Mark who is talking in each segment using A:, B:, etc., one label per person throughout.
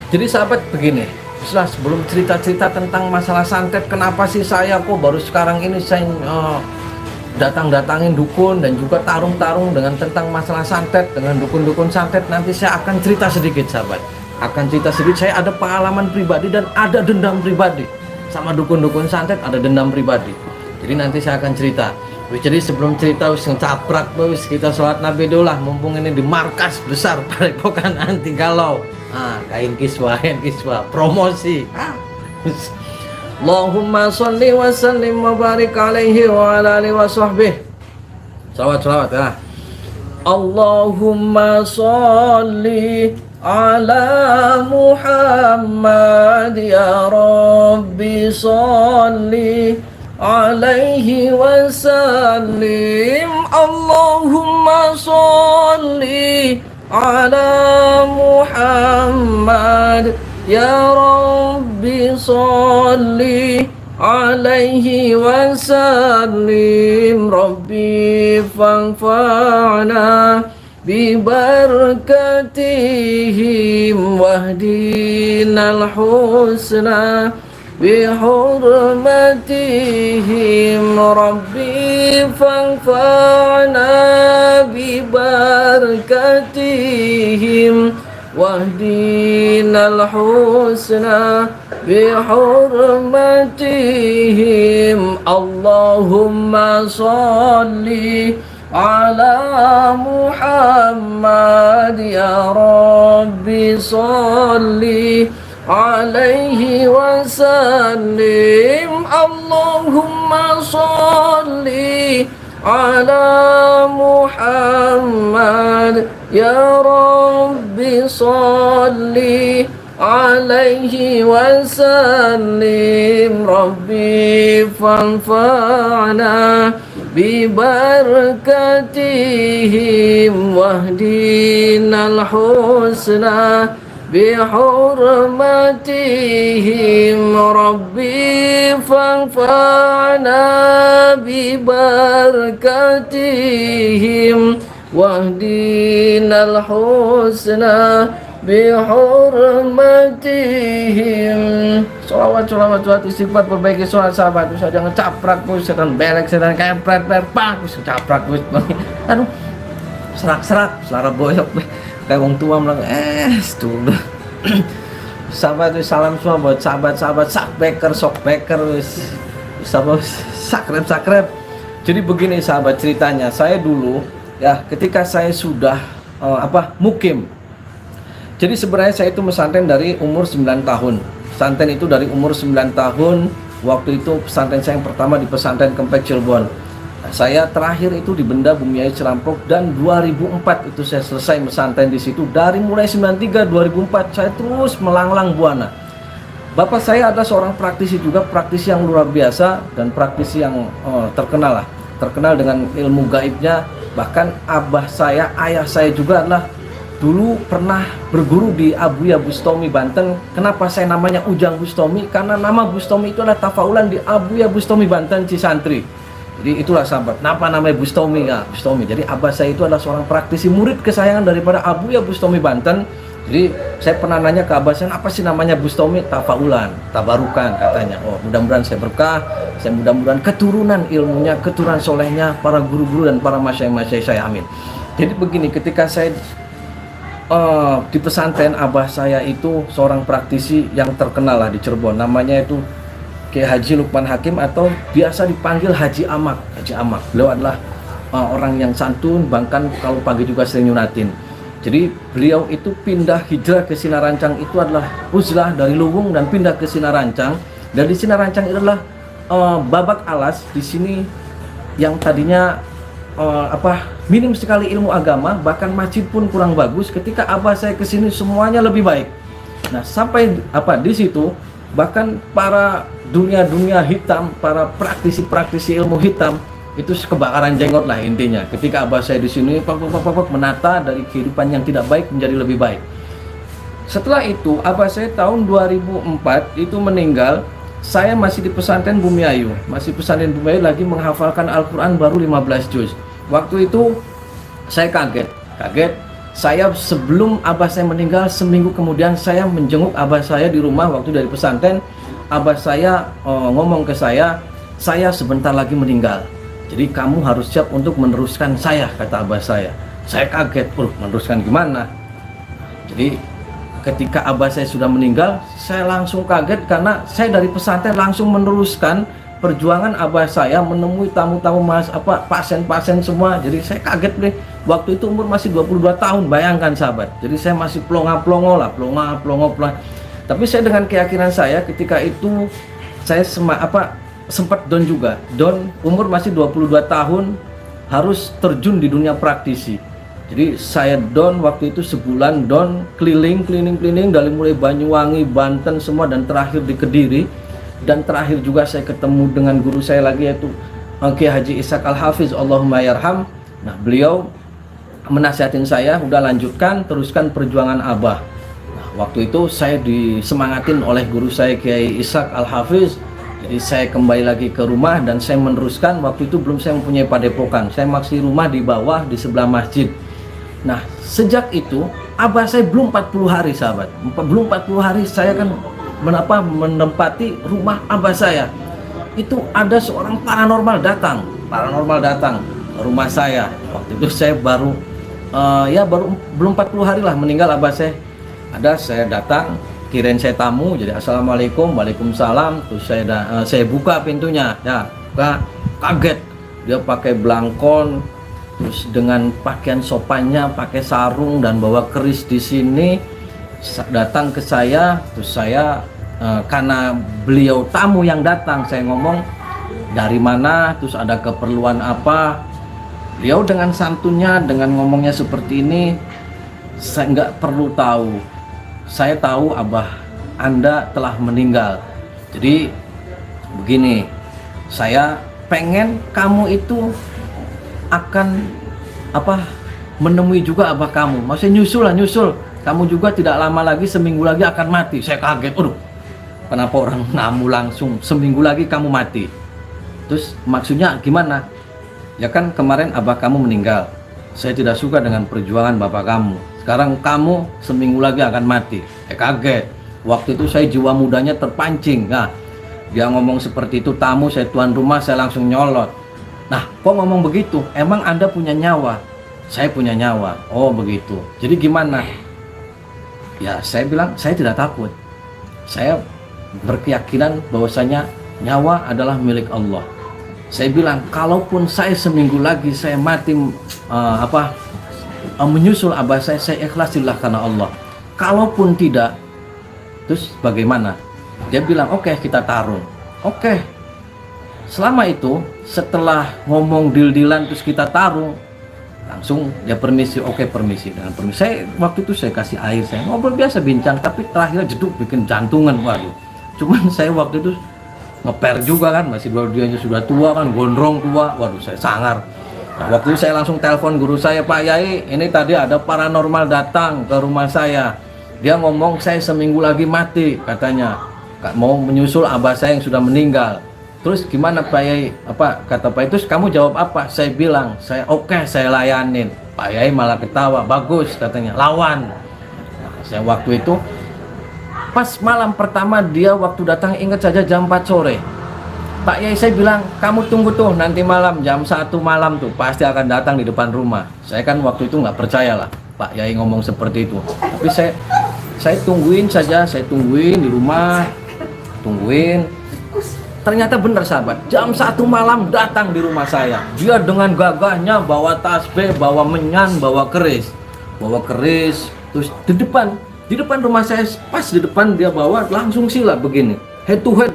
A: Jadi sahabat begini, setelah sebelum cerita-cerita tentang masalah santet, kenapa sih saya kok baru sekarang ini saya datang-datangin dukun dan juga tarung-tarung dengan tentang masalah santet dengan dukun-dukun santet. Nanti saya akan cerita sedikit sahabat, akan cerita sedikit. Saya ada pengalaman pribadi dan ada dendam pribadi sama dukun-dukun santet, ada dendam pribadi. Jadi nanti saya akan cerita. Jadi sebelum cerita wis ngecaprak wis kita sholat nabi dulu lah, mumpung ini di markas besar Padepokan Anti Galau. Kain kiswah promosi. Allahumma sholli wa sallim wa barik alaihi wa ala alihi wa sahbihi. Salawat ya. Allahumma sholli ala Muhammad ya Rabbi sholli alaihi wasallim. Allahumma sholli ala Muhammad ya Rabbi sholli alaihi wasallim. Rabbi fanfa'na bibarakatihim wahdinal husna bihurmatihim. Rabbi fanfa'na bibarakatihim wahdinal husna bihurmatihim. Allahumma sholli ala Muhammad ya Rabbi sholli alaihi wasallim. Allahumma sholli ala Muhammad ya Rabbi sholli alaihi wasallim. Rabbi fanfa'na bibarakatihim wahdinal husna bihurmatihim. Rabbi fanfa'na bibarakatihim wahdinal husna bihurmatihim. Sholawat istighfar, perbaiki sholat sahabat. Bisa jangan caprak kus, setan belek, setan kepret pak kus caprak kus. Aduh, serak selara boyok kayak wong tua bilang dulu. Sahabat, salam semua buat sahabat sok baker wis sahabat sakrep. Jadi begini sahabat ceritanya, saya dulu ya ketika saya sudah mukim. Jadi sebenarnya saya itu pesantren dari umur 9 tahun. Pesantren itu dari umur 9 tahun. Waktu itu pesantren saya yang pertama di pesantren Kempek Cirebon. Saya terakhir itu di Benda Bumiayu Cerampok, dan 2004 itu saya selesai pesantren di situ. Dari mulai 93 2004 saya terus melanglang buana. Bapak saya adalah seorang praktisi juga, praktisi yang luar biasa dan praktisi yang terkenal dengan ilmu gaibnya. Bahkan abah saya, ayah saya juga adalah dulu pernah berguru di Abuya Bustomi Banten. Kenapa saya namanya Ujang Bustomi? Karena nama Bustomi itu adalah tafaulan di Abuya Bustomi Banten Cisantri. Jadi itulah sahabat, kenapa namanya Bustomi ya, Bustomi. Jadi abah saya itu adalah seorang praktisi, murid kesayangan daripada Abuya Bustomi Banten. Jadi saya pernah nanya ke abah saya, apa sih namanya Bustomi? Tafaulan, tabarukan katanya. Oh, mudah-mudahan saya berkah, saya mudah-mudahan keturunan ilmunya, keturunan solehnya, para guru-guru dan para masyayikh saya, amin. Jadi begini, ketika saya di pesantren, abah saya itu seorang praktisi yang terkenal lah di Cirebon, namanya itu Kiai Haji Lukman Hakim atau biasa dipanggil Haji Amak. Beliau adalah orang yang santun, bahkan kalau pagi juga sering nyunatin. Jadi beliau itu pindah hijrah ke Sinarancang, itu adalah uzlah dari Luwung dan pindah ke Sinarancang. Dan di Sinarancang itu adalah babak alas di sini yang tadinya minim sekali ilmu agama, bahkan masjid pun kurang bagus. Ketika abah saya ke sini semuanya lebih baik. Nah, sampai di situ bahkan para dunia hitam, para praktisi ilmu hitam itu kebakaran jenggot lah intinya. Ketika abah saya di sini menata dari kehidupan yang tidak baik menjadi lebih baik. Setelah itu abah saya tahun 2004 itu meninggal. Saya masih di pesantren Bumiayu, lagi menghafalkan Al-Quran baru 15 juz. Waktu itu saya kaget. Saya sebelum abah saya meninggal, seminggu kemudian saya menjenguk abah saya di rumah waktu dari pesantren. Abah saya ngomong ke saya sebentar lagi meninggal. Jadi kamu harus siap untuk meneruskan saya, kata abah saya. Saya kaget, meneruskan gimana? Jadi ketika abah saya sudah meninggal, saya langsung kaget karena saya dari pesantren langsung meneruskan perjuangan abah saya menemui tamu-tamu pasien-pasien semua. Jadi saya kaget deh. Waktu itu umur masih 22 tahun, bayangkan sahabat. Jadi saya masih plonga-plongo. Tapi saya dengan keyakinan saya ketika itu saya sempat down juga. Down, umur masih 22 tahun, harus terjun di dunia praktisi. Jadi saya down waktu itu sebulan, down keliling dari mulai Banyuwangi, Banten semua, dan terakhir di Kediri. Dan terakhir juga saya ketemu dengan guru saya lagi, yaitu Kiai Haji Ishaq Al-Hafiz, Allahumma yarham. Nah, beliau menasihatin saya, udah lanjutkan, teruskan perjuangan abah. Nah, waktu itu saya disemangatin oleh guru saya Kiai Ishaq Al-Hafiz. Jadi saya kembali lagi ke rumah dan saya meneruskan. Waktu itu belum saya mempunyai padepokan, saya masih rumah di bawah di sebelah masjid. Nah, sejak itu abah saya belum 40 hari sahabat, belum 40 hari saya kan menempati rumah abah saya. Itu ada seorang paranormal datang ke rumah saya. Waktu itu saya baru belum 40 hari lah meninggal abah saya. Saya datang, kirain saya tamu, jadi assalamualaikum, waalaikumsalam. Terus saya buka pintunya, ya kaget, dia pakai belangkon, terus dengan pakaian sopannya, pakai sarung dan bawa keris di sini, datang ke saya. Terus saya karena beliau tamu yang datang, saya ngomong dari mana, terus ada keperluan apa. Beliau dengan santunnya, dengan ngomongnya seperti ini, saya nggak perlu tahu. Saya tahu abah Anda telah meninggal. Jadi begini, saya pengen kamu itu akan menemui juga abah kamu. Maksudnya nyusul. Kamu juga tidak lama lagi, seminggu lagi akan mati. Saya kaget. Aduh, kenapa orang namu langsung seminggu lagi kamu mati? Terus maksudnya gimana? Ya kan kemarin abah kamu meninggal. Saya tidak suka dengan perjuangan bapak kamu. Sekarang kamu seminggu lagi akan mati. Kaget. Waktu itu saya jiwa mudanya terpancing. Nah, dia ngomong seperti itu, tamu, saya tuan rumah, saya langsung nyolot. Nah, kok ngomong begitu? Emang Anda punya nyawa? Saya punya nyawa. Oh begitu. Jadi gimana? Ya saya bilang, saya tidak takut. Saya berkeyakinan bahwasanya nyawa adalah milik Allah. Saya bilang, kalaupun saya seminggu lagi saya mati menyusul abah saya ikhlasillah karena Allah. Kalaupun tidak, terus bagaimana? Dia bilang, oke, kita tarung. Oke. Selama itu, setelah ngomong deal-dealan terus kita tarung, langsung dia permisi. Oke, permisi. Dengan permisi, saya waktu itu saya kasih air, saya ngobrol biasa bincang, tapi terakhir jeduk bikin jantungan. Waduh. Cuman saya waktu itu ngeper juga kan, masih dua-duanya sudah tua kan, gondrong tua. Waduh, saya sangar. Nah, waktu itu saya langsung telepon guru saya, Pak Yai, ini tadi ada paranormal datang ke rumah saya. Dia ngomong saya seminggu lagi mati, katanya. Mau menyusul abah saya yang sudah meninggal. Terus gimana Pak Yai? Kata Pak Yai, terus kamu jawab apa? Saya bilang, oke, saya layanin. Pak Yai malah ketawa, bagus katanya, lawan. Nah, saya waktu itu pas malam pertama dia waktu datang, ingat saja jam 4 sore. Pak Yai, saya bilang, kamu tunggu tuh nanti malam jam 1 malam tuh pasti akan datang di depan rumah. Saya kan waktu itu nggak percaya lah Pak Yai ngomong seperti itu. Tapi saya tungguin saja, saya tungguin di rumah, tungguin. Ternyata benar sahabat, jam 1 malam datang di rumah saya. Dia dengan gagahnya bawa tasbih, bawa menyan, bawa keris, terus di depan rumah saya, pas di depan dia bawa, langsung sila begini, head to head.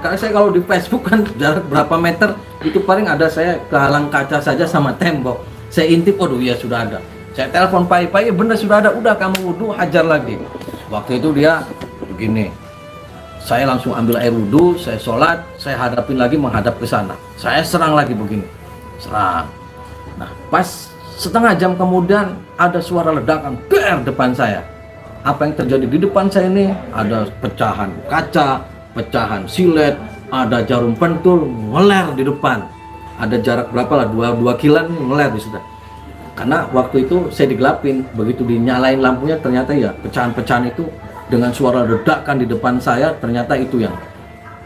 A: Karena saya kalau di Facebook kan jarak berapa meter, itu paling ada saya kehalang kaca saja sama tembok. Saya intip, aduh ya sudah ada. Saya telepon Pak Yai, benar sudah ada, udah kamu wudhu, hajar lagi. Waktu itu dia begini. Saya langsung ambil air wudhu, saya sholat, saya hadapin lagi, menghadap ke sana. Saya serang lagi begini, serang. Nah, pas setengah jam kemudian ada suara ledakan, depan saya. Apa yang terjadi di depan saya ini? Ada pecahan kaca, pecahan silet, ada jarum pentul, ngeler di depan. Ada jarak berapa lah, 2 kilan ngeler di situ. Karena waktu itu saya digelapin, begitu dinyalain lampunya ternyata ya pecahan-pecahan itu dengan suara ledakan di depan saya, ternyata itu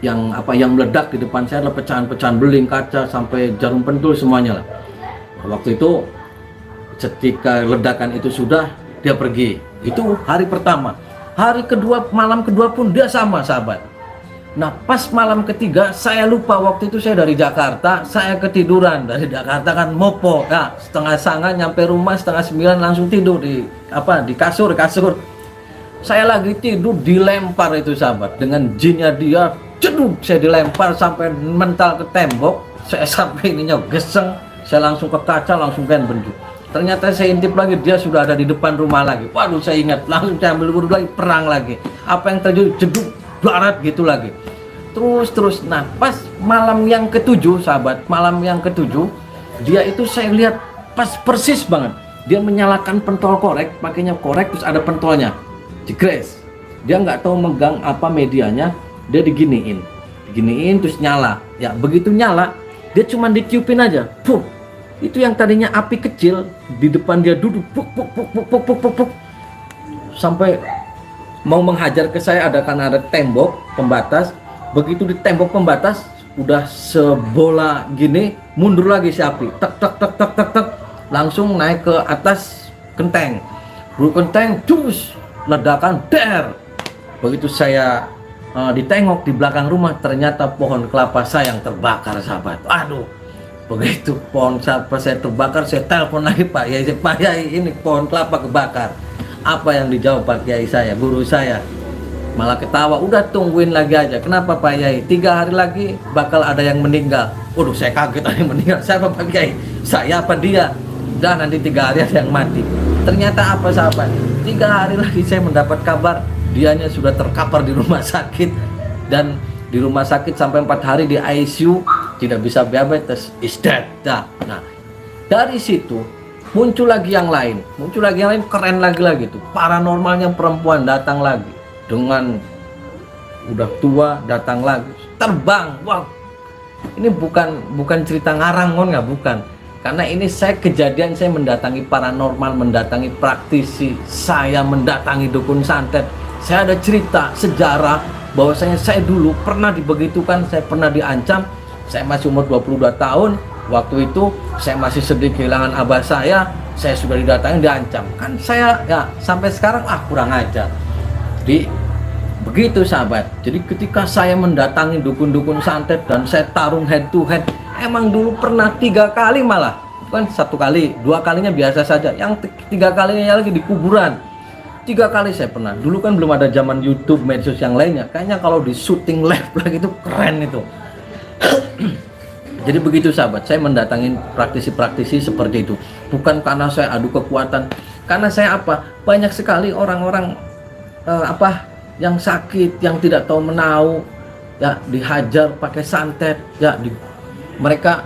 A: yang meledak di depan saya adalah pecahan-pecahan beling, kaca, sampai jarum pentul semuanya lah. Waktu itu ketika ledakan itu sudah, dia pergi. Itu hari pertama. Hari kedua, malam kedua pun dia sama, sahabat. Nah, pas malam ketiga saya lupa, waktu itu saya dari Jakarta, saya ketiduran. Dari Jakarta kan mopo, ya, setengah sanga nyampe rumah setengah 9 langsung tidur di kasur. Saya lagi tidur dilempar itu, sahabat, dengan jinnya dia, jeduk, saya dilempar sampai mental ke tembok. Saya sampai ininya geseng, saya langsung ke kaca, langsung kan bentuk. Ternyata saya intip lagi, dia sudah ada di depan rumah lagi. Waduh, saya ingat, langsung saya ambil buru lagi, perang lagi. Apa yang terjadi? Jeduk, barat gitu lagi. Terus. Nah, pas malam yang ketujuh, sahabat, malam yang ketujuh, dia itu saya lihat pas persis banget. Dia menyalakan pentol korek, pakainya korek, terus ada pentolnya. Jegres. Dia nggak tahu megang apa medianya, dia diginiin, terus nyala. Ya, begitu nyala, dia cuma ditiupin aja. Puh. Itu yang tadinya api kecil di depan dia duduk, puk, sampai mau menghajar ke saya, karena ada tembok pembatas. Begitu di tembok pembatas udah sebola gini, mundur lagi si api, tek, langsung naik ke atas genteng. Genteng, cus, ledakan, der. Begitu saya ditengok di belakang rumah, ternyata pohon kelapa saya yang terbakar, sahabat. Aduh, begitu pohon kelapa saya terbakar, saya telepon lagi Pak Yai, ini pohon kelapa kebakar. Apa yang dijawab Pak Kiai saya, guru saya? Malah ketawa, udah tungguin lagi aja. Kenapa Pak Yai? 3 hari lagi bakal ada yang meninggal. Waduh, saya kaget, ada yang meninggal. Siapa Pak Kiai? Saya apa dia? Udah, nanti 3 hari ada yang mati. Ternyata apa, sahabat? 3 hari lagi saya mendapat kabar dianya sudah terkapar di rumah sakit. Dan di rumah sakit sampai 4 hari di ICU, tidak bisa diabetes, is dead. Nah, dari situ muncul lagi yang lain, keren lagi tuh. Paranormalnya perempuan datang lagi. Dengan udah tua datang lagi, terbang. Wow, ini bukan cerita ngarang, nggak, bukan. Karena ini kejadian saya mendatangi paranormal, mendatangi praktisi, saya mendatangi dukun santet. Saya ada cerita sejarah bahwasanya saya dulu pernah dibegitukan, saya pernah diancam. Saya masih umur 22 tahun. Waktu itu saya masih sedih kehilangan abah saya sudah didatangi, diancam. Kan saya ya sampai sekarang kurang ajar. Jadi begitu, sahabat. Jadi ketika saya mendatangi dukun-dukun santet dan saya tarung head to head, emang dulu pernah 3 kali, malah bukan 1 kali, 2 kalinya biasa saja, yang 3 kalinya lagi di kuburan. 3 kali saya pernah. Dulu kan belum ada zaman YouTube, medsos yang lainnya. Kayaknya kalau di syuting live lagi itu keren itu. Jadi begitu, sahabat, saya mendatangi praktisi-praktisi seperti itu. Bukan karena saya adu kekuatan, karena saya banyak sekali orang-orang yang sakit, yang tidak tahu menau, ya dihajar pakai santet, ya mereka,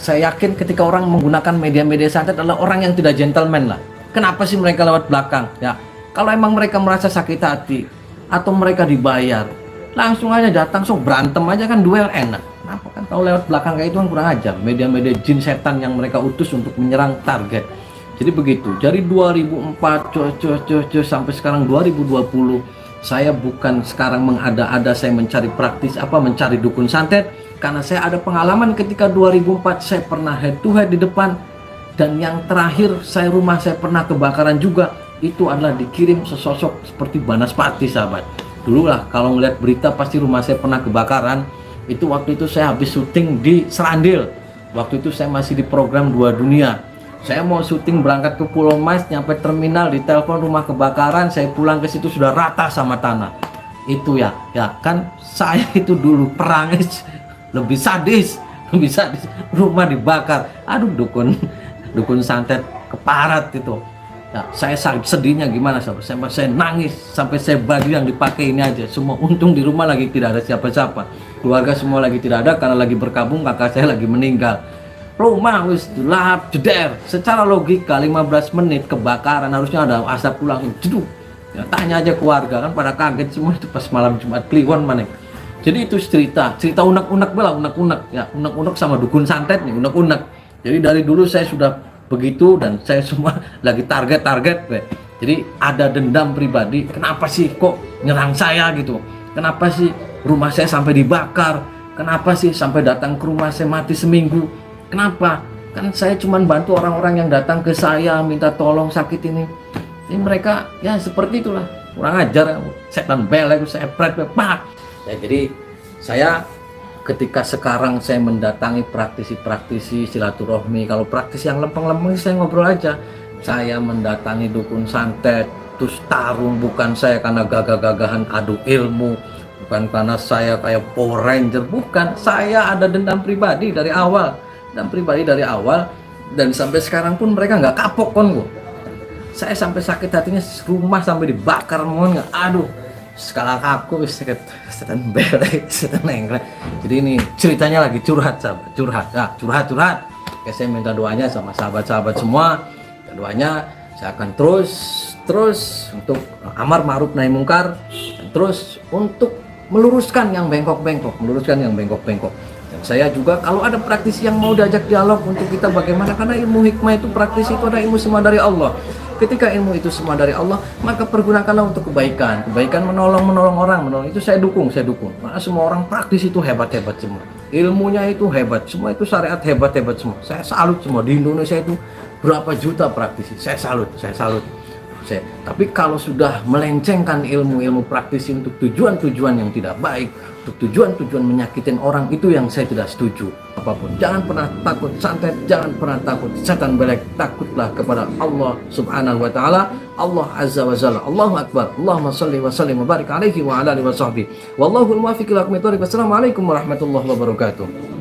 A: saya yakin ketika orang menggunakan media-media santet adalah orang yang tidak gentleman lah. Kenapa sih mereka lewat belakang? Ya, kalau emang mereka merasa sakit hati atau mereka dibayar, langsung aja datang, berantem aja kan, duel enak. Kenapa kan kalau lewat belakang kayak itu kan kurang ajar. Media-media jin setan yang mereka utus untuk menyerang target. Jadi begitu. Dari 2004 sampai sekarang 2020. Saya bukan sekarang mengada-ada saya mencari mencari dukun santet, karena saya ada pengalaman ketika 2004 saya pernah head to head di depan, dan yang terakhir rumah saya pernah kebakaran juga. Itu adalah dikirim sesosok seperti Banaspati, sahabat. Dulu lah kalau ngeliat berita pasti rumah saya pernah kebakaran. Itu waktu itu saya habis syuting di Serandil. Waktu itu saya masih di program 2 Dunia. Saya mau syuting berangkat ke Pulau Mas, nyampe terminal ditelepon rumah kebakaran, saya pulang ke situ sudah rata sama tanah. Itu ya kan saya itu dulu perangnya lebih sadis, rumah dibakar. Aduh, dukun santet keparat itu. Ya, saya sedihnya gimana, sampai saya nangis, sampai saya baju yang dipakai ini aja semua. Untung di rumah lagi tidak ada siapa-siapa, keluarga semua lagi tidak ada karena lagi berkabung, kakak saya lagi meninggal. Rumah wis lahap jeder. Secara logika 15 menit kebakaran harusnya ada asap pulang jeduk. Ya, tanya aja keluarga kan pada kaget semua itu pas malam Jumat Kliwon maneh. Jadi itu cerita unek-unek bela, unek-unek ya, unek-unek sama dukun santet nih, unek-unek. Jadi dari dulu saya sudah begitu, dan saya semua lagi target-target. Jadi ada dendam pribadi, kenapa sih kok nyerang saya gitu, kenapa sih rumah saya sampai dibakar, kenapa sih sampai datang ke rumah saya mati seminggu, kenapa, kan saya cuma bantu orang-orang yang datang ke saya minta tolong sakit ini. Jadi mereka ya seperti itulah, kurang ajar, setan belek, saya pret pak. Ya, jadi saya ketika sekarang saya mendatangi praktisi-praktisi silaturahmi, kalau praktisi yang lempeng-lempeng saya ngobrol aja. Saya mendatangi dukun santet, terus tarung, bukan saya karena gagah-gagahan adu ilmu, bukan karena saya kayak Power Ranger, bukan. Saya ada dendam pribadi dari awal, dan sampai sekarang pun mereka nggak kapok kon gua. Saya sampai sakit hatinya, rumah sampai dibakar, mohon nggak, aduh. Skala aku setan belek, setan engklek. Jadi ini ceritanya lagi curhat, sahabat, curhat. Oke, saya minta doanya sama sahabat-sahabat semua. Doanya saya akan terus untuk amar ma'ruf nahi mungkar, dan terus untuk meluruskan yang bengkok-bengkok. Dan saya juga kalau ada praktisi yang mau diajak dialog untuk kita bagaimana, karena ilmu hikmah itu, praktisi itu ada ilmu semua dari Allah. Ketika ilmu itu semua dari Allah, maka pergunakanlah untuk kebaikan, menolong orang, itu saya dukung. Karena semua orang praktisi itu hebat semua, ilmunya itu hebat, semua itu syariat hebat semua. Saya salut semua. Di Indonesia itu berapa juta praktisi, saya salut. Tapi kalau sudah melencengkan ilmu praktisi untuk tujuan-tujuan yang tidak baik, untuk tujuan-tujuan menyakitin orang, itu yang saya tidak setuju. Apapun, jangan pernah takut santet, jangan pernah takut setan belek. Takutlah kepada Allah Subhanahu wa taala, Allah Azza wa Jalla. Allahu Akbar. Allahumma shalli wa sallim wa barik alaihi wa ala alihi wa sahbihi. Wallahul muwaffiq ila aqwamit thoriq. Wassalamualaikum warahmatullahi wabarakatuh.